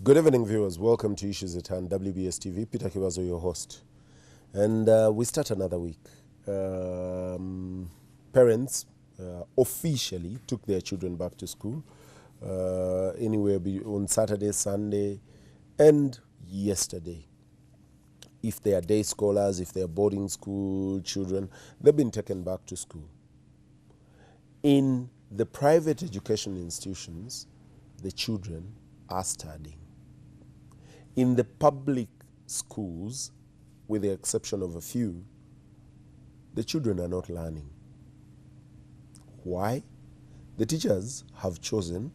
Good evening, viewers. Welcome to Issues at Hand, WBS TV. Peter Kibazo, your host. And we start another week. Parents officially took their children back to school anywhere on Saturday, Sunday, and yesterday. If they are day scholars, if they are boarding school children, they've been taken back to school. In the private education institutions, the children are studying. In the public schools, with the exception of a few, the children are not learning. Why? The teachers have chosen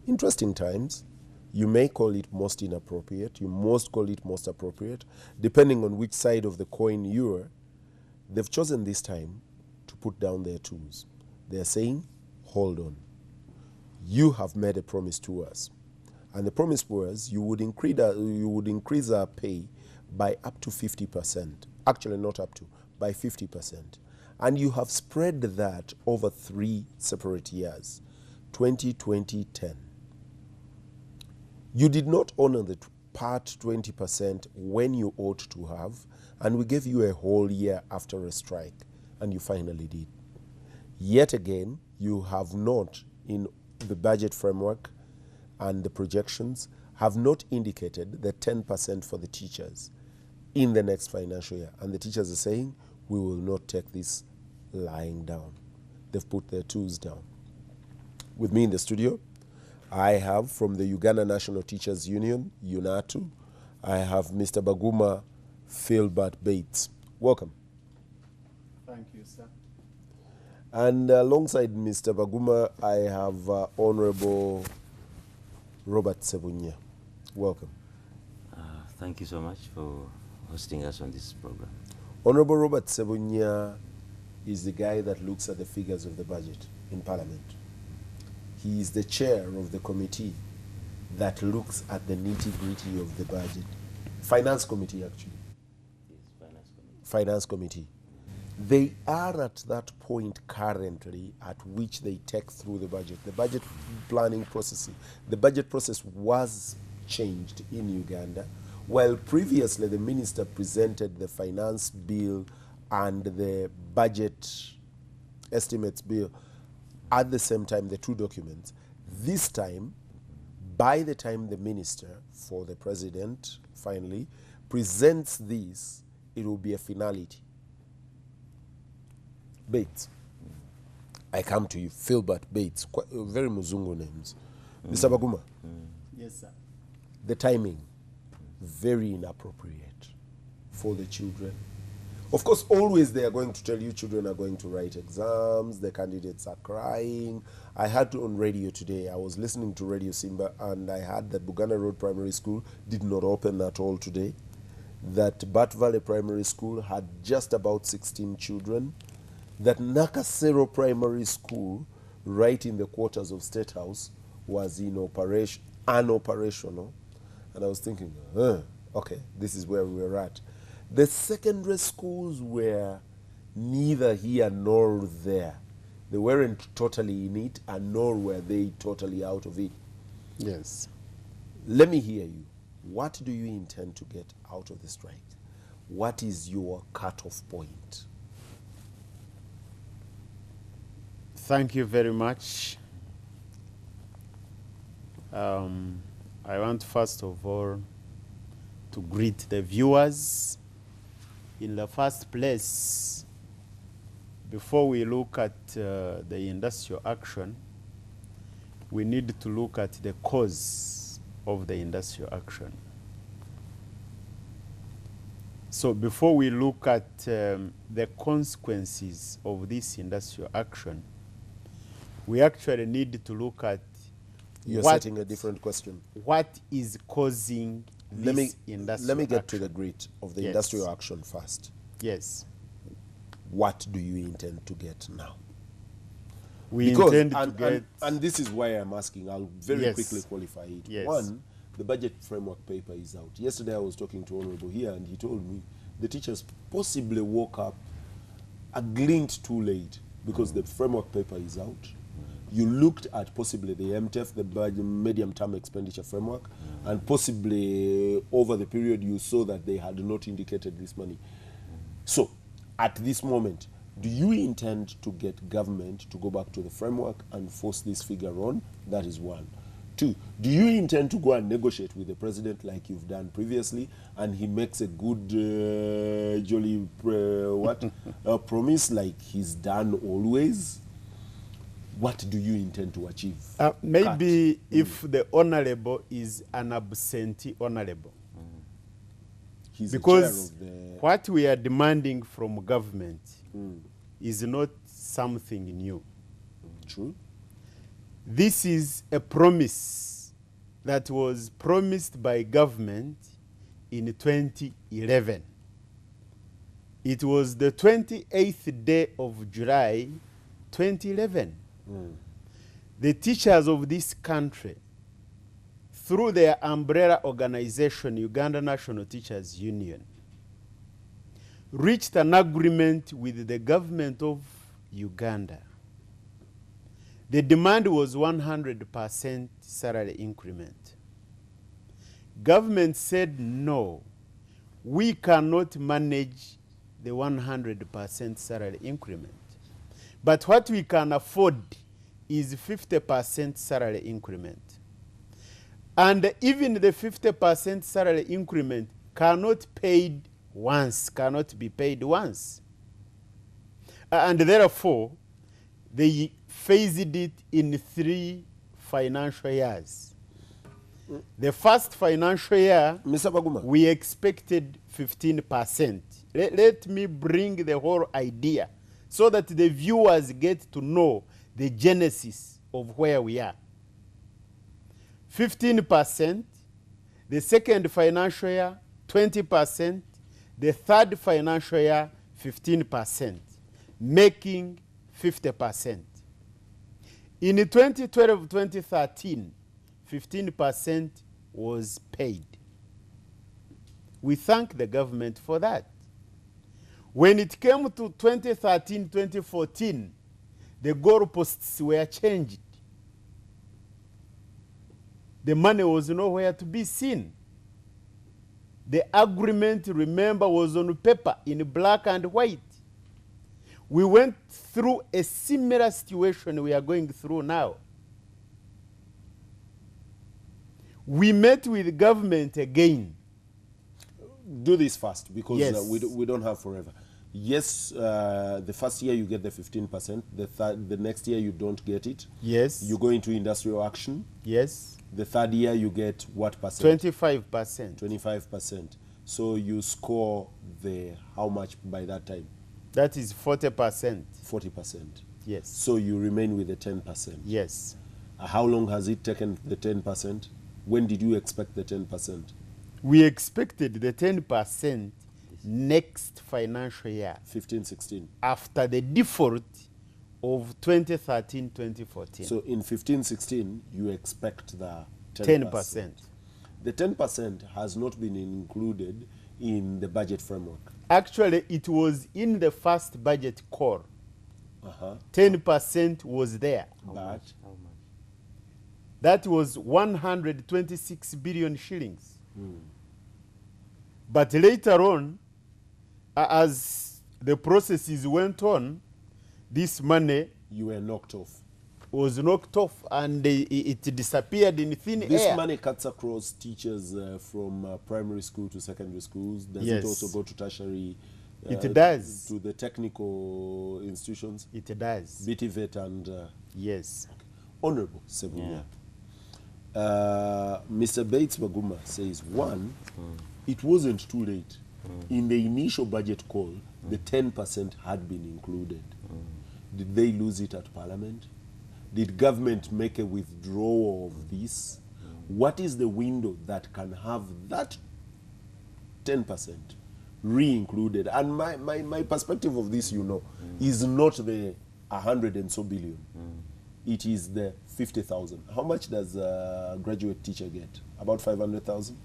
interesting times. You may call it most inappropriate, you most call it most appropriate, depending on which side of the coin you are. They've chosen this time to put down their tools. They're saying, hold on. You have made a promise to us. And the promise was you would increase our pay by up to 50%. Actually, not up to, by 50%. And you have spread that over 3 separate years, 2020, 10. You did not honor the part 20% when you ought to have, and we gave you a whole year after a strike, and you finally did. Yet again, you have not, in the budget framework and the projections, have not indicated the 10% for the teachers in the next financial year. And the teachers are saying, we will not take this lying down. They've put their tools down. With me in the studio, I have from the Uganda National Teachers Union, UNATU, I have Mr. Baguma Philbert Bates. Welcome. Thank you, sir. And alongside Mr. Baguma, I have Honorable Robert Sebunya. Welcome. Thank you so much for hosting us on this program. Honorable Robert Sebunya is the guy that looks at the figures of the budget in Parliament. He is the chair of the committee that looks at the nitty-gritty of the budget. Finance committee, actually. Yes, Finance Committee. Finance committee. They are at that point currently at which they take through the budget planning process. The budget process was changed in Uganda, while previously the minister presented the finance bill and the budget estimates bill at the same time, the two documents. This time, by the time the minister for the president finally presents this, it will be a finality. Bates, I come to you, Philbert Bates, very Muzungu names. Mr. Baguma. Yes, sir. The timing, very inappropriate for the children. Of course, always they are going to tell you children are going to write exams, the candidates are crying. I heard on radio today, I was listening to Radio Simba, and I heard that Buganda Road Primary School did not open at all today, that Bat Valley Primary School had just about 16 children, that Nakasero Primary School, right in the quarters of State House, was in operation, unoperational. And I was thinking, okay, this is where we were at. The secondary schools were neither here nor there. They weren't totally in it, and nor were they totally out of it. Yes. Let me hear you. What do you intend to get out of the strike? What is your cutoff point? Thank you very much. I want first of all to greet the viewers. In the first place, before we look at the industrial action, we need to look at the cause of the industrial action. So before we look at the consequences of this industrial action, we actually need to look at You're setting a different question. What is causing this industrial action? Let me get to the grit of the Yes. industrial action first. Yes. What do you intend to get now? We Because, intend to get... and this is why I'm asking. I'll very Yes. quickly qualify it. Yes. One, the budget framework paper is out. Yesterday I was talking to Honorable here, and he told me the teachers possibly woke up a glint too late because the framework paper is out. you looked at possibly the MTF, the medium-term expenditure framework, and possibly over the period you saw that they had not indicated this money. So, at this moment, do you intend to get government to go back to the framework and force this figure on? That is one. Two, do you intend to go and negotiate with the president like you've done previously, and he makes a good, jolly promise like he's done always? What do you intend to achieve? Maybe if the honorable is an absentee honorable. He's the Because chair of the... what we are demanding from government is not something new. True. This is a promise that was promised by government in 2011. It was the 28th day of July, 2011. The teachers of this country, through their umbrella organization, Uganda National Teachers Union, reached an agreement with the government of Uganda. The demand was 100% salary increment. Government said, no, we cannot manage the 100% salary increment. But what we can afford is 50% salary increment. And even the 50% salary increment cannot be paid once. And therefore, they phased it in 3 financial years. The first financial year, Mr. Baguma, we expected 15%. Let me bring the whole idea so that the viewers get to know the genesis of where we are. 15%, the second financial year, 20%, the third financial year, 15%, making 50%. In 2012-2013, 15% was paid. We thank the government for that. When it came to 2013-2014, the goalposts were changed. The money was nowhere to be seen. The agreement, remember, was on paper in black and white. We went through a similar situation we are going through now. We met with government again. do this fast because Yes. we don't have forever. Yes, the first year you get the 15%. The next year you don't get it. Yes. You go into industrial action. Yes. The third year you get what percent? 25%. 25%. So you score the how much by that time? That is 40%. 40%. Yes. So you remain with the 10%. Yes. How long has it taken the 10%? When did you expect the 10%? We expected the 10% next financial year 15-16. after the default of 2013-2014. So in 15-16, you expect the 10%. The 10% has not been included in the budget framework. Actually, it was in the first budget call. 10% was there. But How much? That was 126 billion shillings. But later on, as the processes went on, this money you were knocked off. was knocked off and it disappeared in thin This air. money cuts across teachers from primary school to secondary schools. Does Yes. it also go to tertiary? It does. To the technical institutions? It does. BTVET and... Yes. Honorable Sebunya. Yeah. Mr. Bates Baguma says, one, it wasn't too late. In the initial budget call, the 10% had been included. Did they lose it at Parliament? Did government make a withdrawal of this? What is the window that can have that 10% re-included? And my perspective of this, you know, is not the 100 and so billion. It is the 50,000. How much does a graduate teacher get? About 500,000?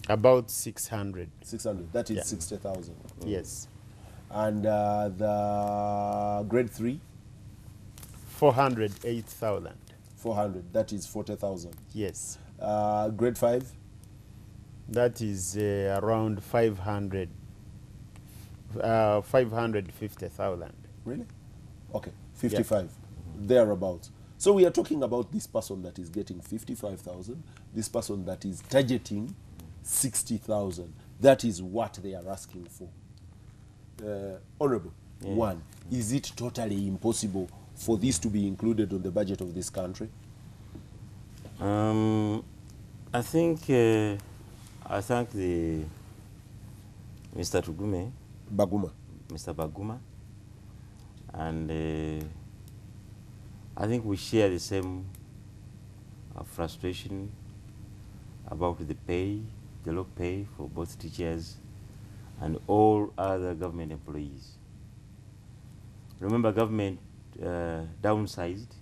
About 600. 600. That is Yeah. 60,000. Yes. And the grade 3? 408,000. 400, that is 40,000. Yes. Grade 5? That is around 550,000. Really? Okay, 55, thereabouts. So we are talking about this person that is getting 55,000, this person that is targeting 60,000. That is what they are asking for. Honorable, one, is it totally impossible for this to be included on the budget of this country? I think I thank Mr. Tugume, Baguma. Mr. Baguma, and I think we share the same frustration about the pay, the low pay for both teachers and all other government employees. Remember, government downsized.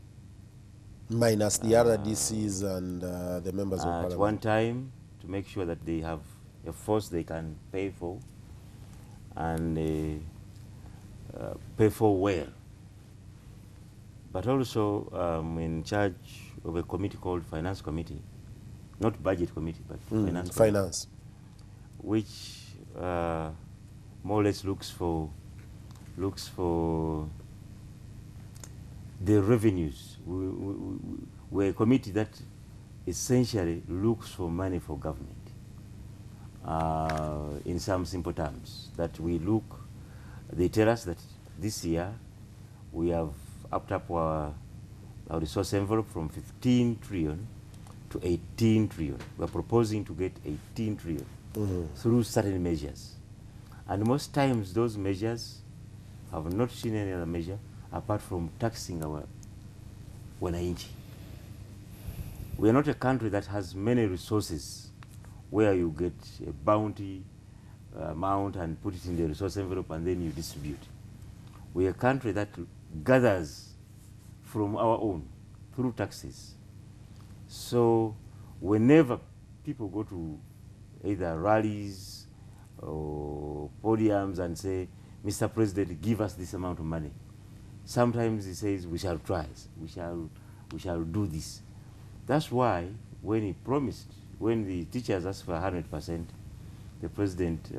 Minus the other DCs and the members of At parliament. one time, to make sure that they have a force they can pay for and pay for well. But also, I'm in charge of a committee called Finance Committee, not Budget Committee, but Finance Committee, Finance. which more or less looks for the revenues. We're a committee that essentially looks for money for government. In some simple terms, that we look, they tell us that this year we have upped up our resource envelope from 15 trillion to 18 trillion. We're proposing to get 18 trillion through certain measures. And most times those measures have not seen any other measure apart from taxing our wananchi. We are not a country that has many resources where you get a bounty amount and put it in the resource envelope and then you distribute. We are a country that gathers from our own through taxes. So whenever people go to either rallies or podiums and say, Mr. President, give us this amount of money, sometimes he says, we shall try, we shall do this. That's why when he promised, when the teachers asked for 100%, the president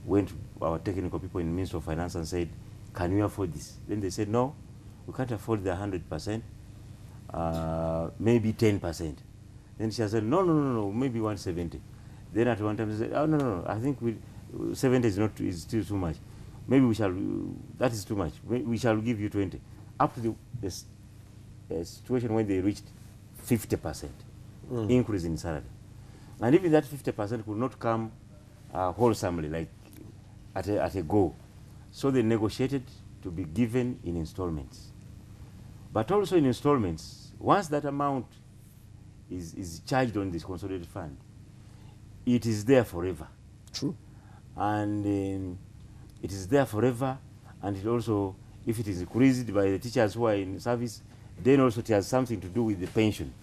went to our technical people in the Ministry of Finance and said, can we afford this? Then they said, no, we can't afford the 100%, maybe 10%. Then she said, no, maybe 170. Then at one time they said, oh, no, I think 70 is still too much. Maybe we shall, that is too much. We shall give you 20. Up to the situation when they reached 50% increase in salary. And even that 50% could not come wholesomely, like at a go. So they negotiated to be given in installments. But also in installments, once that amount is charged on this consolidated fund, it is there forever. True. And it is there forever, and it also, if it is increased by the teachers who are in service, then also it has something to do with the pension.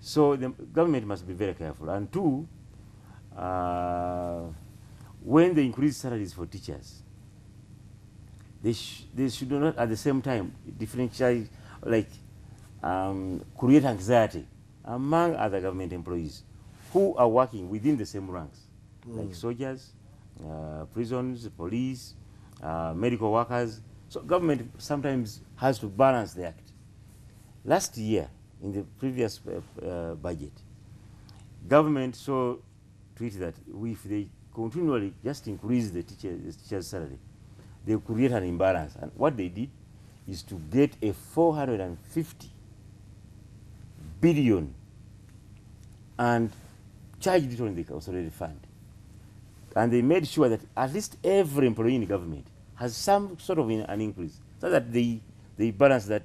So the government must be very careful. And two, when they increase salaries for teachers, they should not at the same time differentiate, like create anxiety among other government employees who are working within the same ranks, like soldiers, prisons, police, medical workers. So government sometimes has to balance the act. Last year, in the previous budget, government saw to it that if they continually just increase the teacher's salary, they create an imbalance. And what they did is to get a 450 billion and charged it on the consolidated fund. And they made sure that at least every employee in the government has some sort of an increase, so that they balance that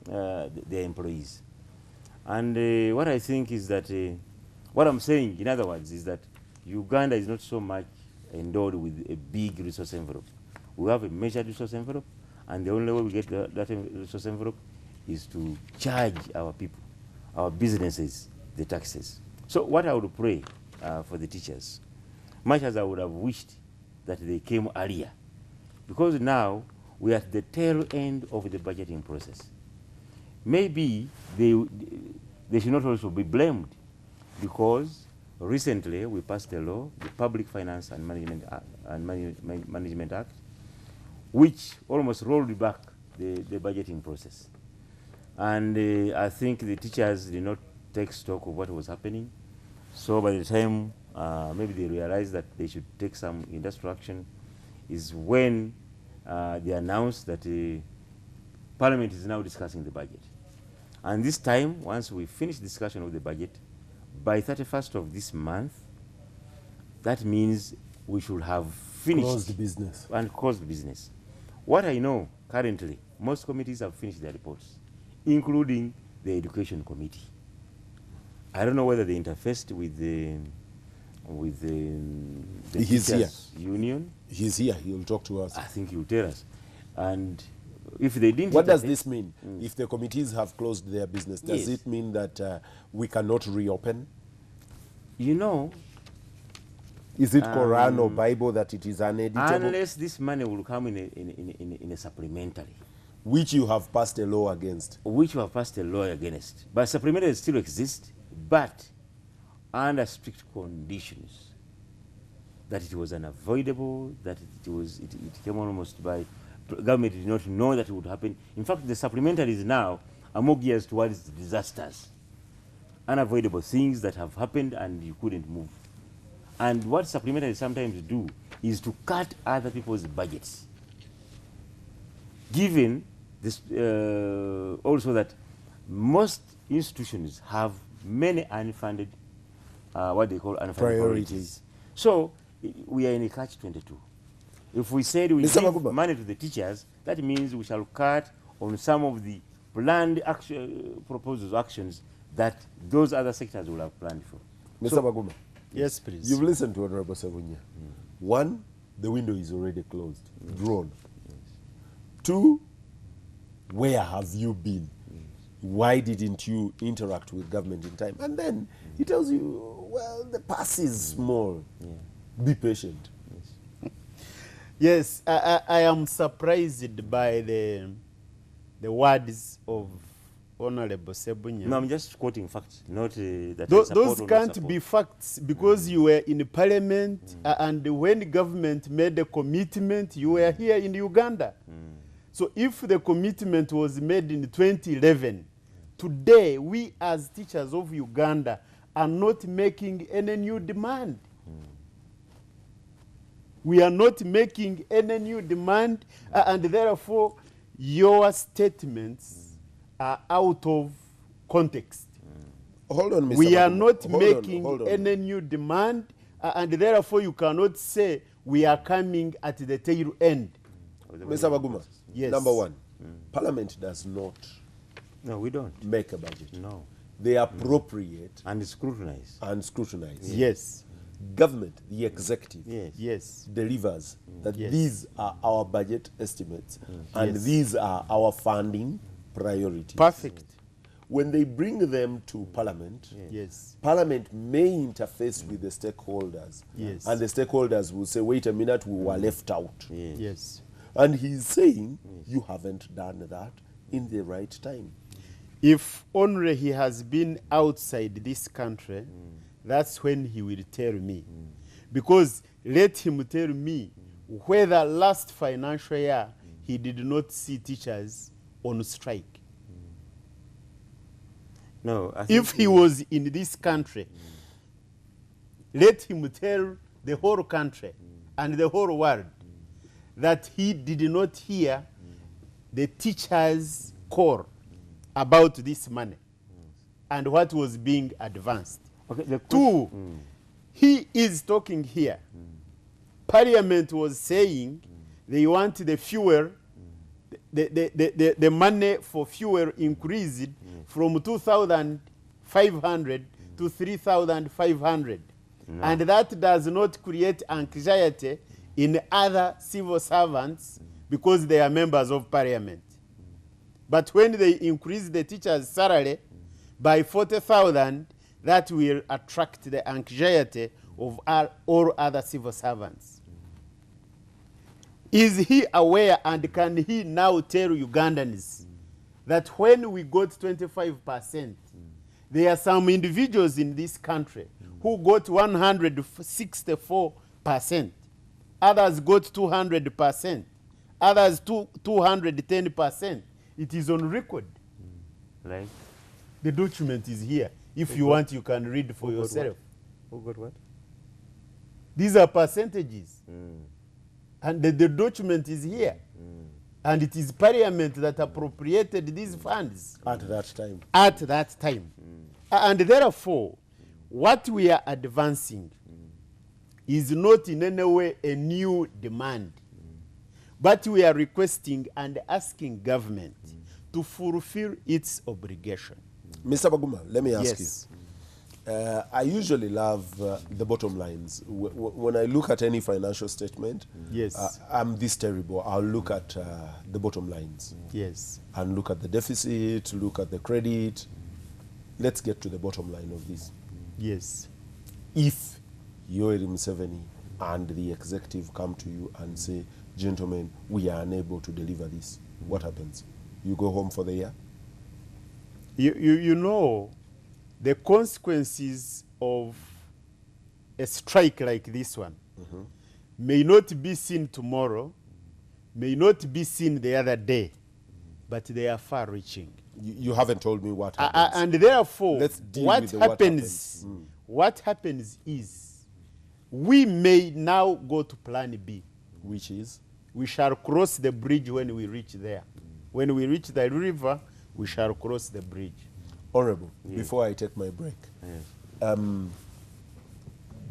their employees. And what I think is that, what I'm saying, in other words, is that Uganda is not so much endowed with a big resource envelope. We have a measured resource envelope, and the only way we get that resource envelope is to charge our people, our businesses, the taxes. So what I would pray for the teachers, much as I would have wished that they came earlier, because now we are at the tail end of the budgeting process. Maybe they should not also be blamed, because recently we passed a law, the Public Finance and Management Act, which almost rolled back the budgeting process. And I think the teachers did not take stock of what was happening. So by the time maybe they realized that they should take some industrial action, is when they announced that Parliament is now discussing the budget. And this time, once we finish discussion of the budget, by 31st of this month, that means we should have finished Closed business. and closed business. What I know currently, most committees have finished their reports, including the Education Committee. I don't know whether they interfaced with the He's teachers union. He's here. He'll talk to us. I think he'll tell us. And if they didn't, What does interface- this mean? If the committees have closed their business, does Yes. it mean that we cannot reopen? You know, Is it Quran or Bible that it is uneditable? unless this money will come in a supplementary, Which you have passed a law against. which we have passed a law against. But supplementary still exist, but under strict conditions. That it was unavoidable, that it came almost by, government did not know that it would happen. In fact, the supplementaries now are more geared towards disasters, unavoidable things that have happened and you couldn't move. And what supplementaries sometimes do is to cut other people's budgets. Given this, also that most institutions have many unfunded, what they call unfunded priorities. So we are in a catch-22. If we said we Mr. give Makuba. money to the teachers, that means we shall cut on some of the planned proposals, actions that those other sectors will have planned for. Mr. Maguma, Yes, please. you've listened to Honorable Sebunya. One, the window is already closed, drawn. Two, where have you been? Why didn't you interact with government in time? And then he tells you, well, the pass is small. Be patient. Yes, I am surprised by the words of Honorable Sebunya. No, I'm just quoting facts, not that I Those support or not can't support. be facts because you were in Parliament and when government made a commitment, you were here in Uganda. So if the commitment was made in 2011, today we as teachers of Uganda are not making any new demand. We are not making any new demand and therefore your statements are out of context. Hold on, Mr. We are Maguma. not Hold on, making hold on. any new demand and therefore you cannot say we are coming at the tail end. Mr. Maguma, Yes. number one, Parliament does not No, we don't. make a budget. No. They appropriate And scrutinize. and scrutinize. Yes, Government, the executive, Yes. yes, delivers that Yes. these are our budget estimates and Yes. these are our funding priorities. perfect. When they bring them to Parliament, Yes, Parliament may interface with the stakeholders. Yes. And the stakeholders will say, wait a minute, we were left out. Yes. yes. And he's saying, you haven't done that in the right time. If only he has been outside this country, that's when he will tell me. Because let him tell me whether last financial year he did not see teachers on strike. No, I think If he was in this country, let him tell the whole country and the whole world that he did not hear the teachers' call about this money and what was being advanced. okay, the Two, he is talking here. Parliament was saying they want the fuel, the money for fuel increased from 2,500 to 3,500. And that does not create anxiety in other civil servants because they are members of Parliament. But when they increase the teacher's salary by 40,000, that will attract the anxiety of all other civil servants. Is he aware, and can he now tell Ugandans that when we got 25%, there are some individuals in this country who got 164%, others got 200%, others 210%. It is on record. Like, The document is here. If you want, you can read for Who got yourself. who got what? These are percentages. And the document is here. And it is Parliament that appropriated these funds At that time. at that time. And therefore, what we are advancing is not in any way a new demand, but we are requesting and asking government to fulfill its obligation. Mr. Baguma, let me ask Yes. you. I usually love the bottom lines. When I look at any financial statement, Yes. I'm this terrible. I'll look at the bottom lines Yes. and look at the deficit, look at the credit. Let's get to the bottom line of this. Yes. If Yoweri Museveni and the executive come to you and say, gentlemen, we are unable to deliver this, what happens? You go home for the year? You know, the consequences of a strike like this one may not be seen tomorrow, may not be seen the other day, but they are far-reaching. You haven't told me what happens. And therefore, Let's deal what with the happens, what happens is we may now go to plan B. Which is? We shall cross the bridge when we reach there. When we reach the river, we shall cross the bridge. Honorable, before I take my break, Yes.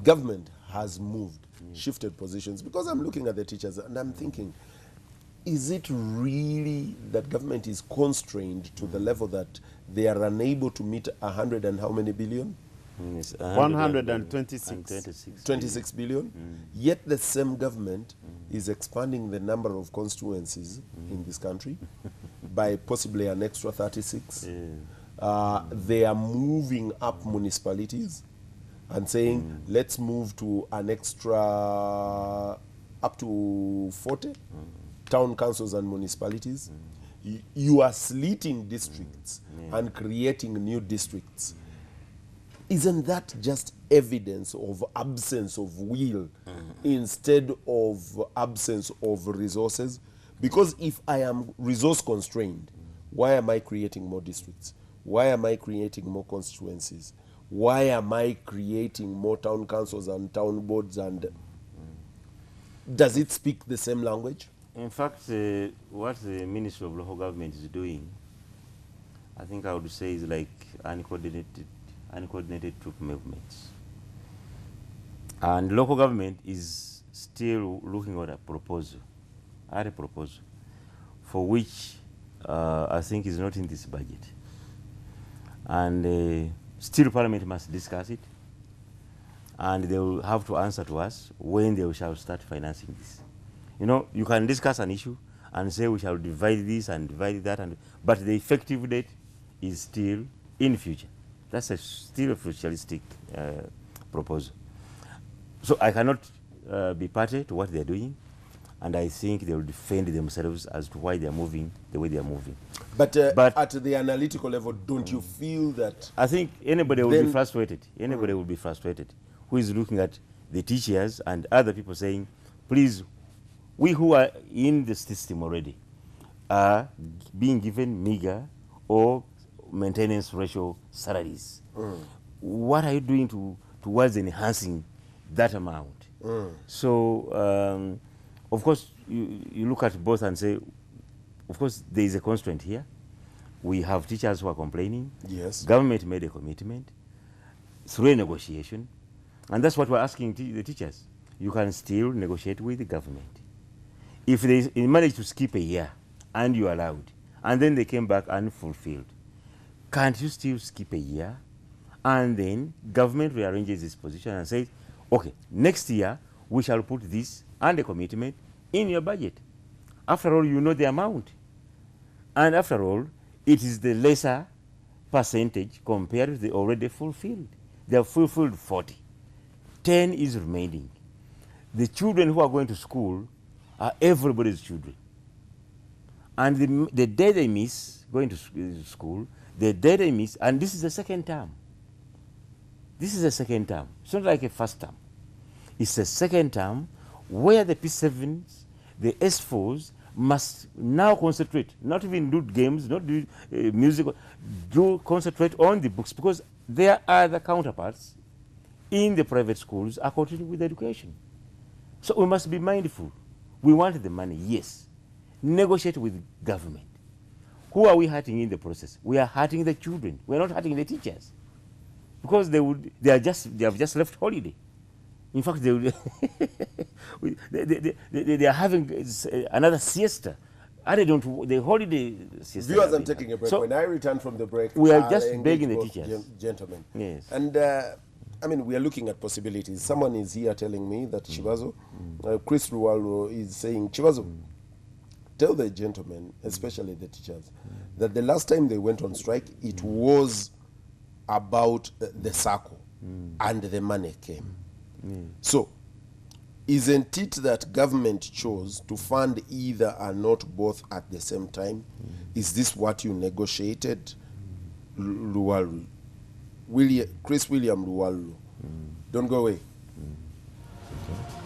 government has moved, shifted positions, because I'm looking at the teachers and I'm thinking, is it really that government is constrained to the level that they are unable to meet 100 and how many billion? Yes, 126. 26 billion? Yet the same government is expanding the number of constituencies in this country by possibly an extra 36. They are moving up municipalities and saying, let's move to an extra up to 40 town councils and municipalities. You are slitting districts and creating new districts. Isn't that just evidence of absence of will instead of absence of resources? Because if I am resource constrained, why am I creating more districts? Why am I creating more constituencies? Why am I creating more town councils and town boards? And does it speak the same language? In fact, what the Ministry of Local Government is doing, I think I would say is like uncoordinated troop movements. And local government is still looking at a proposal, for which I think is not in this budget. And still Parliament must discuss it, and they will have to answer to us when they shall start financing this. You know, you can discuss an issue and say we shall divide this and divide that, but the effective date is still in the future. That's still a futuristic proposal. So I cannot be party to what they're doing, and I think they will defend themselves as to why they're moving the way they're moving. But at the analytical level, don't you feel that? I think anybody will be frustrated. Anybody will be frustrated who is looking at the teachers and other people saying, please, we who are in the system already are being given meager or maintenance ratio salaries. What are you doing towards enhancing that amount? So, of course, you look at both and say, of course, there is a constraint here. We have teachers who are complaining. Yes. Government made a commitment through a negotiation. And that's what we're asking the teachers. You can still negotiate with the government. If they manage to skip a year and you allowed, and then they came back unfulfilled, can't you still skip a year? And then government rearranges its position and says, okay, next year we shall put this and a commitment in your budget. After all, you know the amount. And after all, it is the lesser percentage compared to the already fulfilled. They have fulfilled 40. 10 is remaining. The children who are going to school are everybody's children. And the day they miss going to school, the day they miss, and this is the second term. This is the second term. It's not like a first term. It's a second term where the P7s, the S4s must now concentrate, not even do games, not do music, do concentrate on the books, because their other counterparts in the private schools are continuing with education. So we must be mindful. We want the money, yes. Negotiate with government. Who are we hurting in the process? We are hurting the children. We are not hurting the teachers, because they have just left holiday. In fact, they are having another siesta. And the holiday siesta. Viewers, I'm taking a break. So when I return from the break, we are I'll just engage begging the both teachers. Gentlemen. Yes. And I mean, we are looking at possibilities. Someone is here telling me that Chibazo, Chris Ruwalo is saying, Chibazo, tell the gentlemen, especially the teachers, that the last time they went on strike, it was about the circle and the money came. So, isn't it that government chose to fund either or not both at the same time? Is this what you negotiated? Luwalu. Chris William Luwalu. Don't go away. Okay.